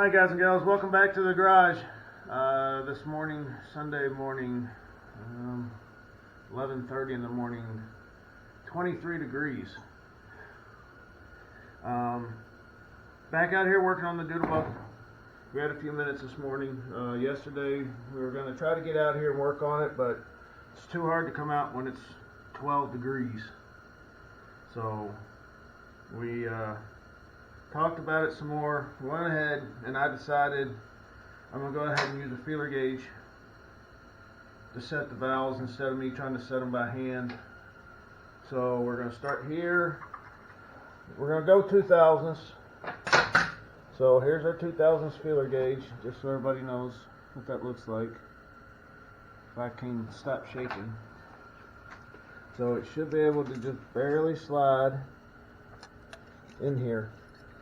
Hi guys and gals, welcome back to the garage. This morning, Sunday morning, 11:30 in the morning, 23 degrees. Back out here working on the doodlebug. We had a few minutes this morning. Yesterday we were going to try to get out here and work on it, but it's too hard to come out when it's 12 degrees. So we talked about it some more, went ahead, and I decided I'm going to go ahead and use a feeler gauge to set the valves instead of me trying to set them by hand. So we're going to start here. We're going to go 2000s. So here's our 2000s feeler gauge, just so everybody knows what that looks like. If I can stop shaking. So it should be able to just barely slide in here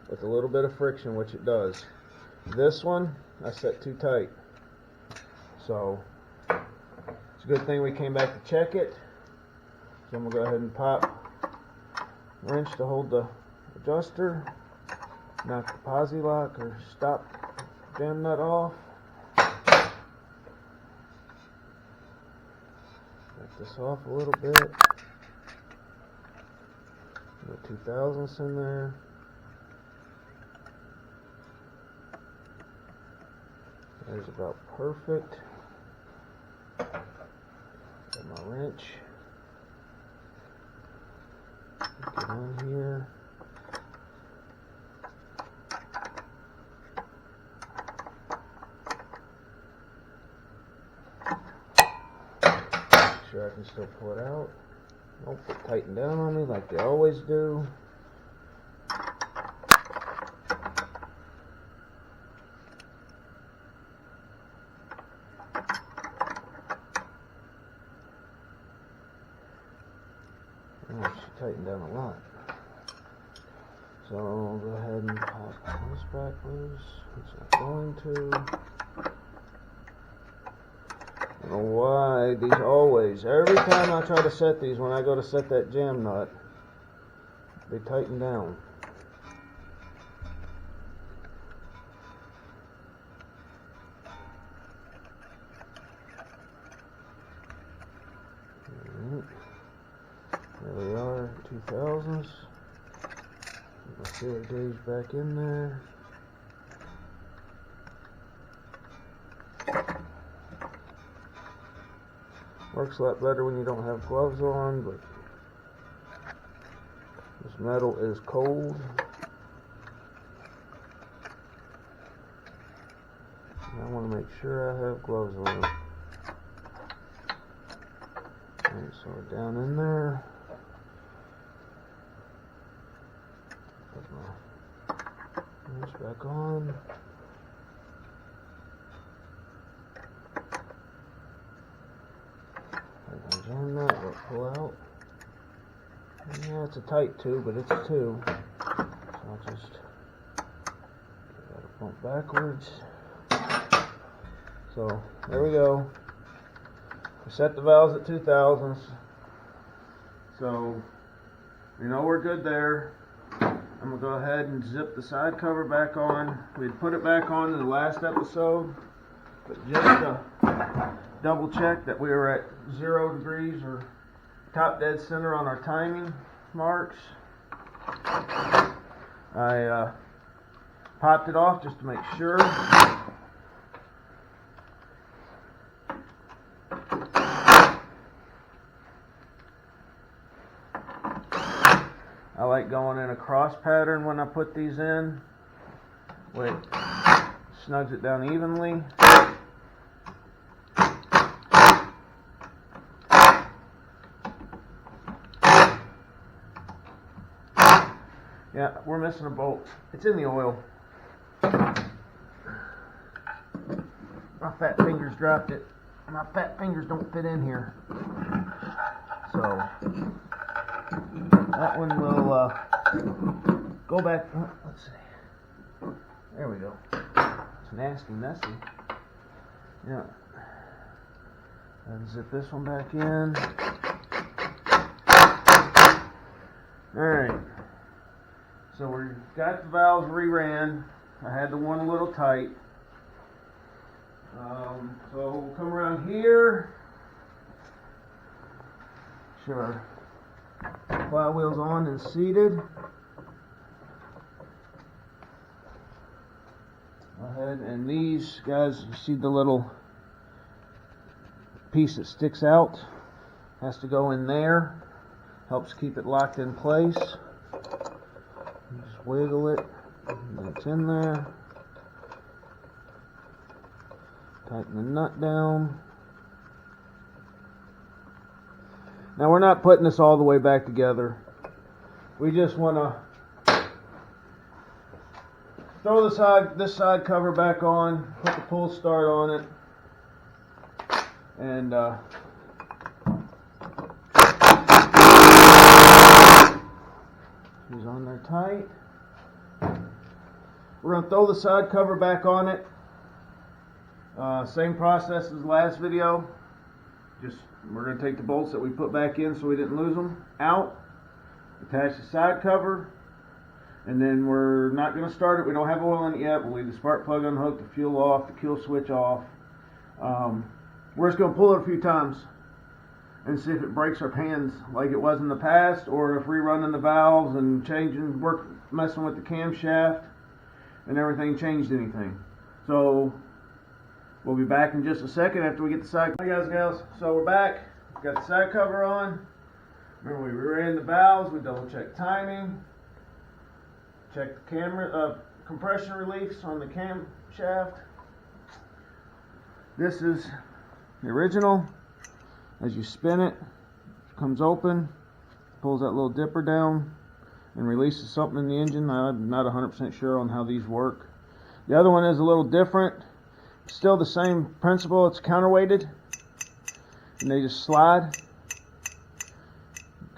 with a little bit of friction, which it does. This one I set too tight, so it's a good thing we came back to check it. So I'm gonna go ahead and pop a wrench to hold the adjuster, knock the posi lock or stop jam nut off. Back this off a little bit. Put 2000s in there. There's about perfect. Got my wrench. Get on here. Make sure I can still pull it out. Don't tighten down on me like they always do. Oh, she tightened down a lot. So I'll go ahead and pop this back loose. It's not going to. I don't know why these always, every time I try to set these, when I go to set that jam nut, they tighten down. There we are, 2000s. Put my feeler gauge back in there. Works a lot better when you don't have gloves on, but this metal is cold. And I want to make sure I have gloves on. Alright, so we're down in there. Put my wrench back on. Jam that, we'll pull out. Yeah, it's a tight tube, but it's a tube. So I'll just give that a bump backwards. So there we go. We set the valves at 2000s. So we know we're good there. I'm going to go ahead and zip the side cover back on. We had put it back on in the last episode, but just to double check that we were at 0 degrees or top dead center on our timing marks, I popped it off just to make sure. I like going in a cross pattern when I put these in. Wait, snugs it down evenly. Yeah, we're missing a bolt. It's in the oil. My fat fingers dropped it. My fat fingers don't fit in here. So that one will go back. Let's see. There we go. It's nasty, messy. Yeah. And zip this one back in. Alright. So we got the valves re-ran. I had the one a little tight. So we'll come around here. Sure. Flywheel's on and seated. Go ahead, and these guys, you see the little piece that sticks out? Has to go in there. Helps keep it locked in place. Just wiggle it. And it's in there. Tighten the nut down. Now we're not putting this all the way back together. We just want to throw this side cover back on, put the pull start on it, and she's on there tight. We're going to throw the side cover back on it. Same process as the last video. Just we're going to take the bolts that we put back in so we didn't lose them out, attach the side cover, and then we're not going to start it. We don't have oil in it yet. We'll leave the spark plug unhooked, the fuel off, the kill switch off. We're just going to pull it a few times and see if it breaks our pans like it was in the past, or if rerunning the valves and messing with the camshaft and everything changed anything. So we'll be back in just a second after we get the side. Hi guys and gals, so we're back. Got the side cover on. Remember, we ran the valves, we double checked timing, checked the camera compression reliefs on the camshaft. This is the original. As you spin it, it comes open, pulls that little dipper down and releases something in the engine. I'm not 100% sure on how these work. The other one is a little different. Still the same principle. It's counterweighted and they just slide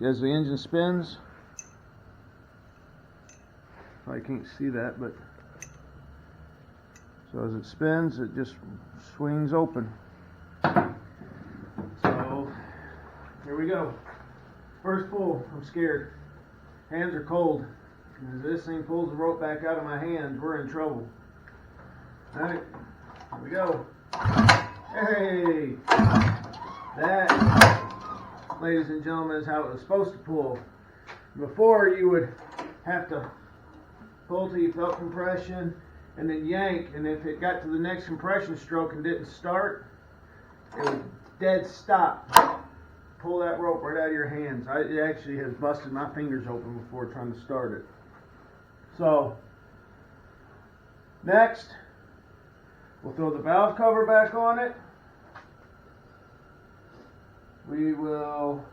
as the engine spins. I can't see that, but so as it spins, it just swings open. So here we go. First pull. I'm scared. Hands are cold. As this thing pulls the rope back out of my hands, we're in trouble. Alright, here we go. Hey! That, ladies and gentlemen, is how it was supposed to pull. Before, you would have to pull till you felt compression and then yank, and if it got to the next compression stroke and didn't start, it would dead stop. Pull that rope right out of your hands. It actually has busted my fingers open before trying to start it. So, next, we'll throw the valve cover back on it. We will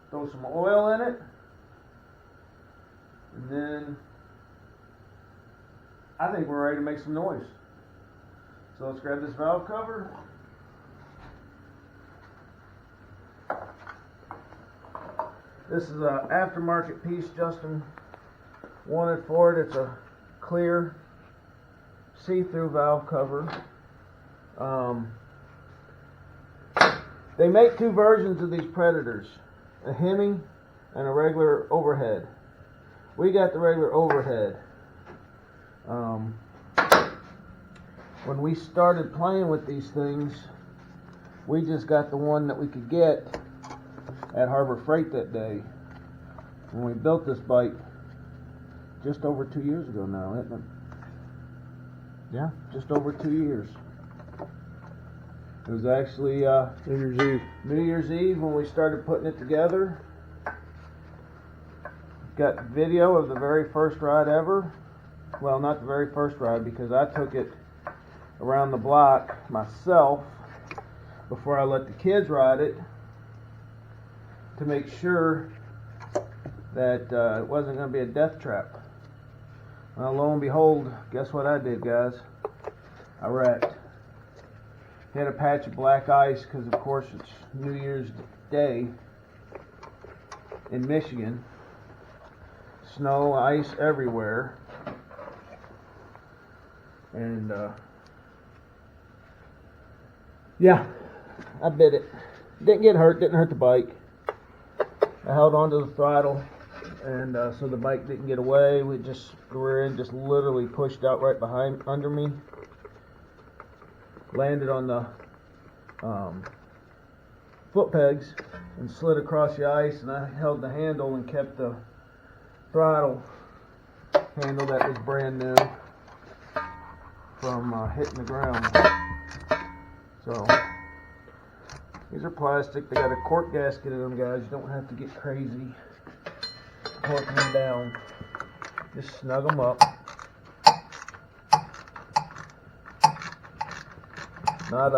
throw some oil in it. And then, I think we're ready to make some noise. So let's grab this valve cover. This is an aftermarket piece Justin wanted for it. It's a clear see-through valve cover. They make two versions of these Predators, a Hemming and a regular overhead. We got the regular overhead. When we started playing with these things, we just got the one that we could get at Harbor Freight that day when we built this bike just over 2 years ago now, isn't it? Yeah, just over 2 years. It was actually New Year's Eve when we started putting it together. Got video of the very first ride ever. Well, not the very first ride, because I took it around the block myself before I let the kids ride it, to make sure that it wasn't going to be a death trap. Well, lo and behold, guess what I did, guys? I wrecked. Hit a patch of black ice because, of course, it's New Year's Day in Michigan. Snow, ice everywhere. And, yeah, I bit it. Didn't get hurt, didn't hurt the bike. I held onto the throttle, and so the bike didn't get away. Rear end just literally pushed out right behind under me, landed on the foot pegs and slid across the ice, and I held the handle and kept the throttle handle that was brand new from hitting the ground. So these are plastic. They got a cork gasket in them, guys. You don't have to get crazy corking them down. Just snug them up. Not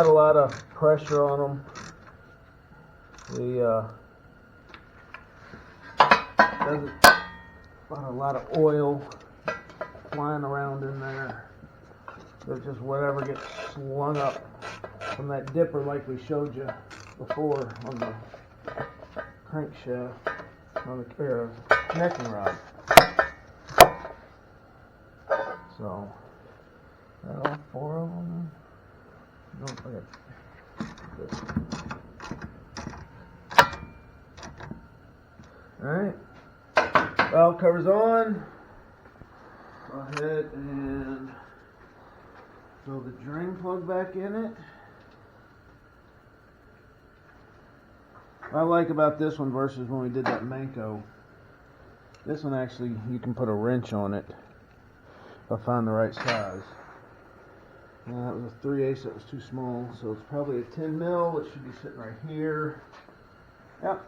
a lot of pressure on them. Doesn't a lot of oil flying around in there. There's just whatever gets slung up from that dipper like we showed you before on the crankshaft, on the connecting rod. So, all 4 of them. Don't forget this. Alright, valve cover's on. Go ahead and throw the drain plug back in it. What I like about this one versus when we did that Manco, this one actually you can put a wrench on it if I find the right size. That was a 3/8, that was too small, so it's probably a 10 mil. It should be sitting right here. Yep.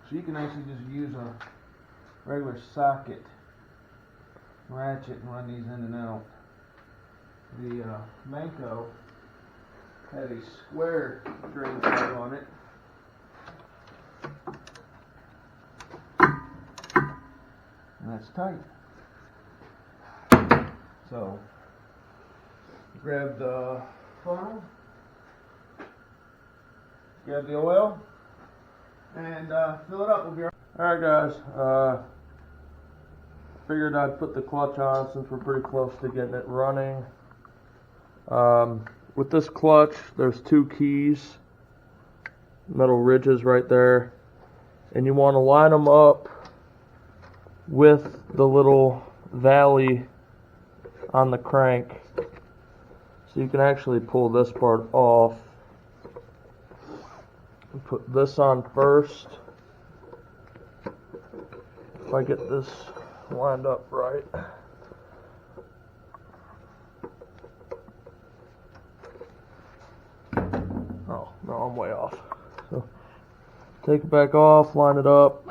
So you can actually just use a regular socket ratchet and run these in and out. The Manco had a square drain plug on it. And that's tight. So grab the funnel, grab the oil, and fill it up. We'll be right. Alright guys, figured I'd put the clutch on since we're pretty close to getting it running. With this clutch, there's 2 keys, metal ridges right there, and you want to line them up with the little valley on the crank. So you can actually pull this part off and put this on first. If I get this lined up right. Oh, no, I'm way off. So take it back off, line it up.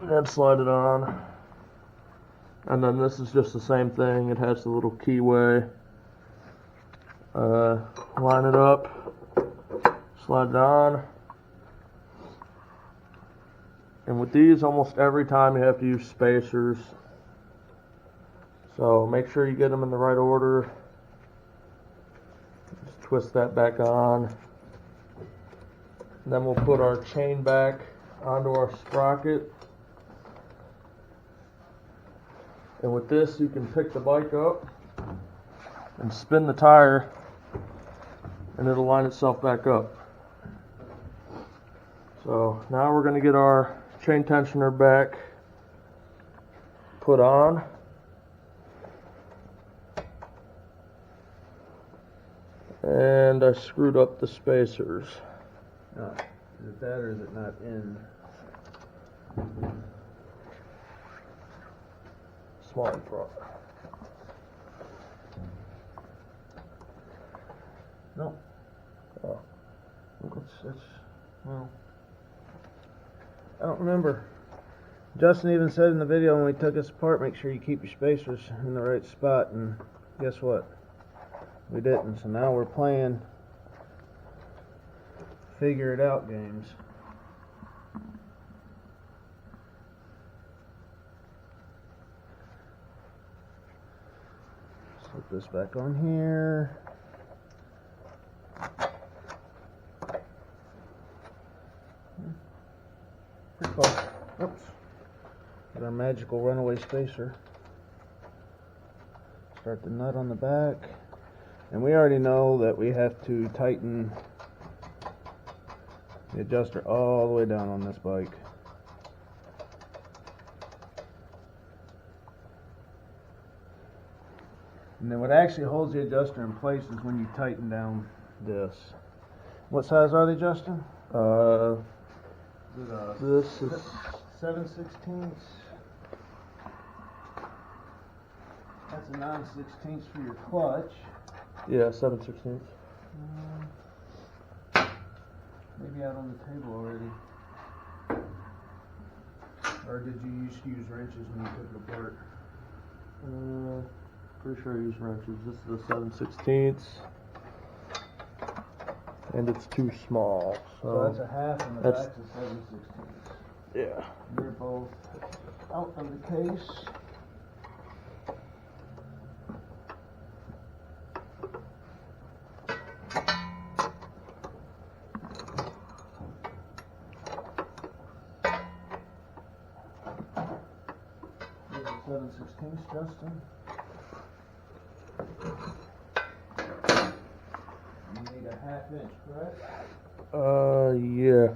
And slide it on. And then this is just the same thing. It has the little keyway. Line it up, slide it on. And with these, almost every time you have to use spacers. So make sure you get them in the right order. Just twist that back on. And then we'll put our chain back onto our sprocket. And with this, you can pick the bike up and spin the tire, and it'll line itself back up. So now we're going to get our chain tensioner back put on. And I screwed up the spacers. Is it that or is it not in? Small in front. No. Oh. Well, I don't remember. Justin even said in the video when we took this apart, make sure you keep your spacers in the right spot, and guess what? We didn't, so now we're playing figure it out games. Slip this back on here. Pretty close. Oops. Get our magical runaway spacer. Start the nut on the back. And we already know that we have to tighten the adjuster all the way down on this bike. And then what actually holds the adjuster in place is when you tighten down this. What size are they, Justin? This is 7/16. That's a 9/16 for your clutch. yeah, 7/16. Maybe out on the table already. Or did you used to use wrenches when you took it apart? Pretty sure I use wrenches. This is the 7/16, and it's too small. So that's a half, and the that's- back's a 7/16. Yeah. They're both out of the case. Here's the 7/16, Justin. You need a 1/2 inch, correct? Yeah.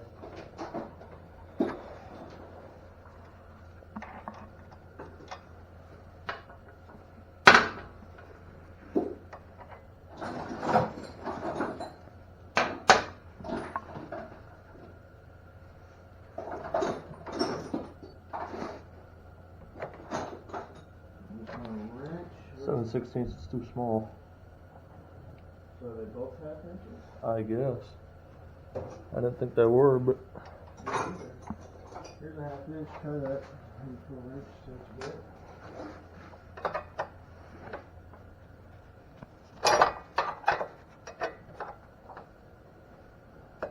Wrench. 7/16 is too small, So they both 1/2 inches? I guess. I didn't think they were, but Here's a 1/2 inch, try that. And pull a wrench, so it's good.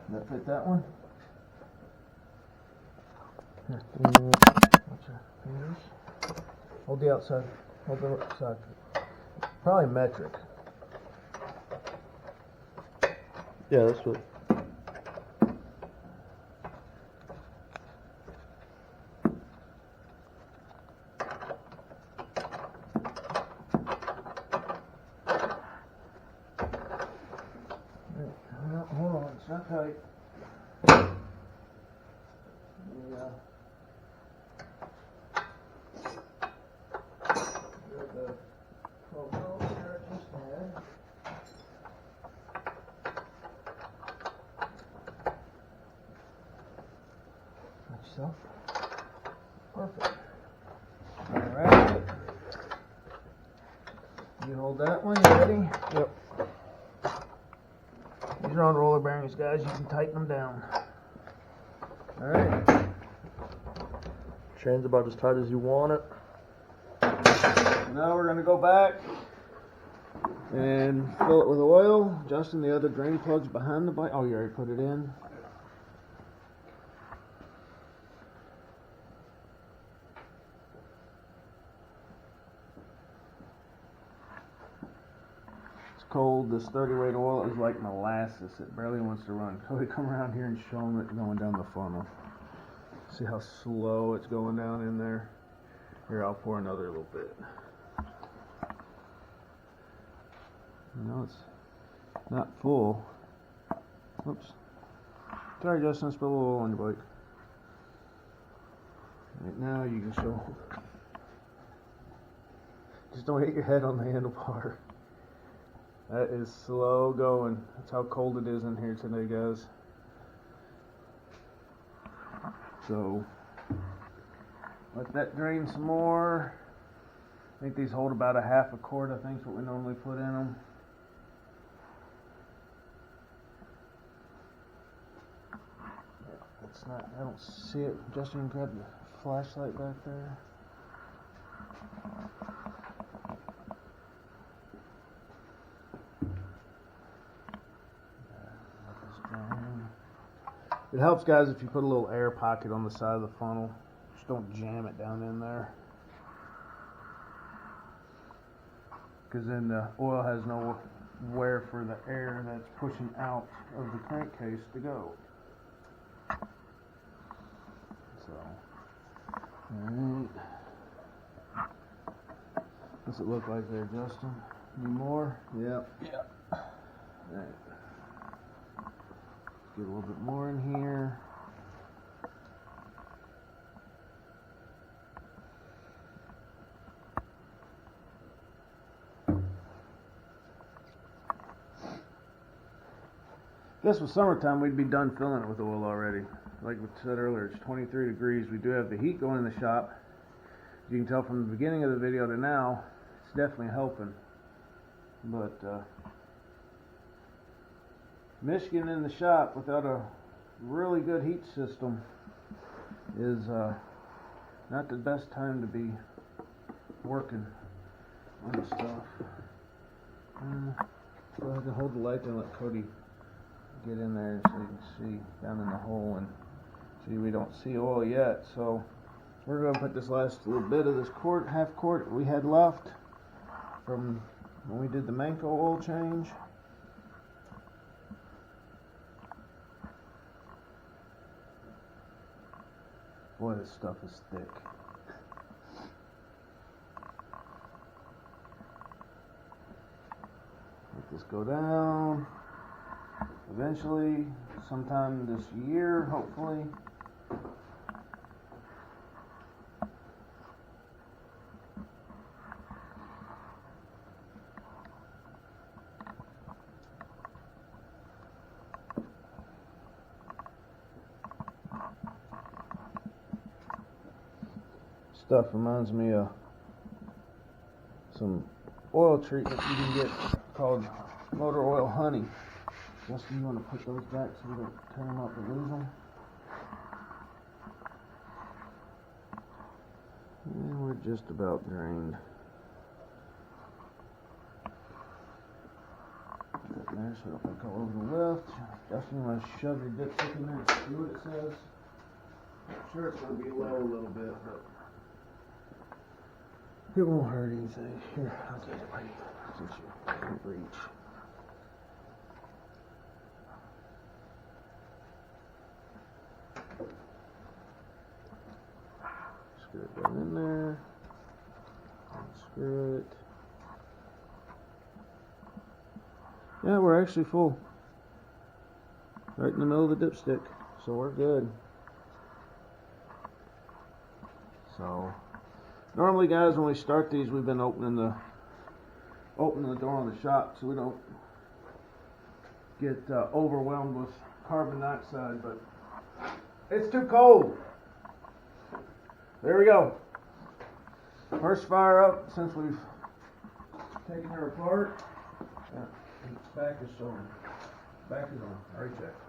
That fit that one? Here. Watch your fingers. Hold the outside. Hold the side. Probably metric. yeah, that's what. Hold on, it's not tight. Yeah. The photo here I just had. Got yourself. Perfect. Alright. You hold that one, you ready? Yep. These are on roller bearings, guys. You can tighten them down. Alright. Chain's about as tight as you want it. Now we're going to go back and fill it with oil. Justin, the other drain plug's behind the bike. Oh, you already put it in? It's cold. This 30 weight oil is like molasses. It barely wants to run. So we come around here and show them it going down the funnel. See how slow it's going down in there? Here, I'll pour another little bit. No, it's not full. Oops. Sorry, Justin, I spilled a little oil on your bike. Right now, you can show. Just don't hit your head on the handlebar. That is slow going. That's how cold it is in here today, guys. So, let that drain some more. I think these hold about a 1/2 quart, I think is what we normally put in them. It's not, I don't see it. Justin, grab the flashlight back there. It helps, guys, if you put a little air pocket on the side of the funnel. Just don't jam it down in there, because then the oil has nowhere for the air that's pushing out of the crankcase to go. So, alright. What's it look like there, Justin? Any more? Yep. Yeah. Alright. Get a little bit more in here. If this was summertime, we'd be done filling it with oil already. Like we said earlier, it's 23 degrees. We do have the heat going in the shop. You can tell from the beginning of the video to now, it's definitely helping. But Michigan in the shop without a really good heat system is not the best time to be working on the stuff. Go ahead and hold the light and let Cody get in there so you can see down in the hole, and see we don't see oil yet. So we're going to put this last little bit of this half quart we had left from when we did the Manco oil change. Boy, this stuff is thick. Let this go down. Eventually, sometime this year, hopefully. Stuff reminds me of some oil treatment you can get called motor oil honey. Justin, you want to put those back so we don't turn them up and lose them? And we're just about drained. Put that there so it don't go over the lift. Justin, you want to shove your dipstick in there and see what it says? I'm sure it's going to be low a little bit, but it won't hurt anything. Here, I'll get it right since you can't reach. Screw it down in there. Unscrew it. Yeah, we're actually full. Right in the middle of the dipstick. So we're good. So normally, guys, when we start these, we've been opening the door on the shop so we don't get overwhelmed with carbon dioxide, but it's too cold. There we go. First fire up since we've taken her apart. Yeah, back is showing. Back is on. Already checked.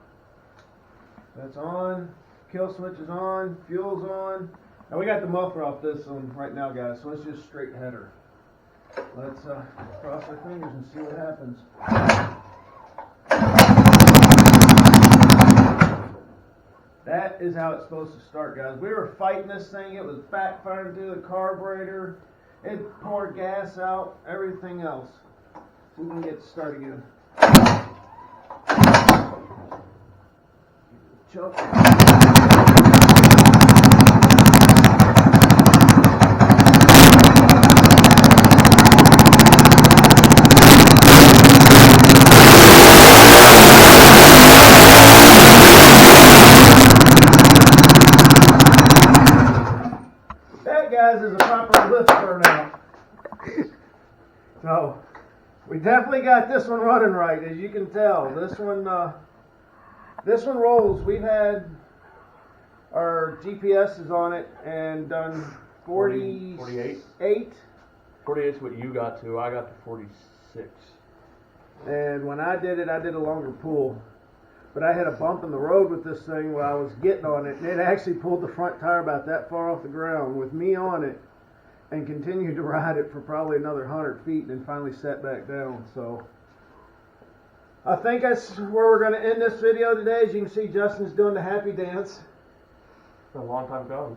That's on. Kill switch is on. Fuel's on. Now we got the muffler off this one right now, guys, so it's just straight header. Let's cross our fingers and see what happens. That is how it's supposed to start, guys. We were fighting this thing. It was backfiring through the carburetor. It poured gas out, everything else. So we can get to start again. Choke. Guys, is a proper lift burnout. So we definitely got this one running right, as you can tell. This one rolls. We've had our GPSs on it and done 48. 48 is what you got to. I got to 46. And when I did it, I did a longer pull. But I had a bump in the road with this thing while I was getting on it, and it actually pulled the front tire about that far off the ground with me on it, and continued to ride it for probably another 100 feet, and then finally sat back down. So I think that's where we're going to end this video today. As you can see, Justin's doing the happy dance. It's been a long time coming.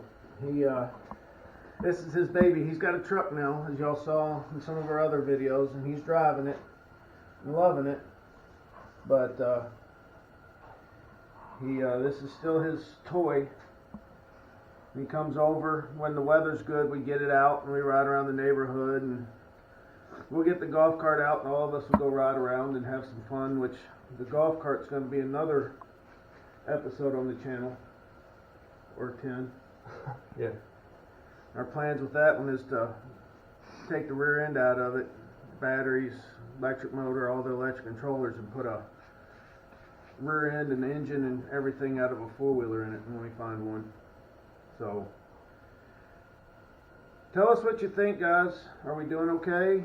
This is his baby. He's got a truck now, as y'all saw in some of our other videos, and he's driving it and loving it. But this is still his toy. He comes over when the weather's good. We get it out and we ride around the neighborhood, and we'll get the golf cart out and all of us will go ride around and have some fun, which the golf cart's going to be another episode on the channel, or 10. Yeah. Our plans with that one is to take the rear end out of it, batteries, electric motor, all the electric controllers, and put a rear end and engine and everything out of a four-wheeler in it when we find one. So tell us what you think, guys. Are we doing okay?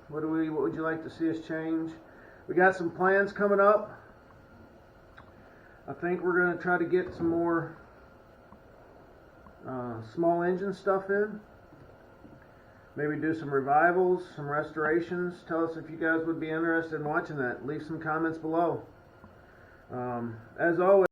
What would you like to see us change? We got some plans coming up. I think we're going to try to get some more small engine stuff in. Maybe do some revivals, some restorations. Tell us if you guys would be interested in watching that. Leave some comments below. As always,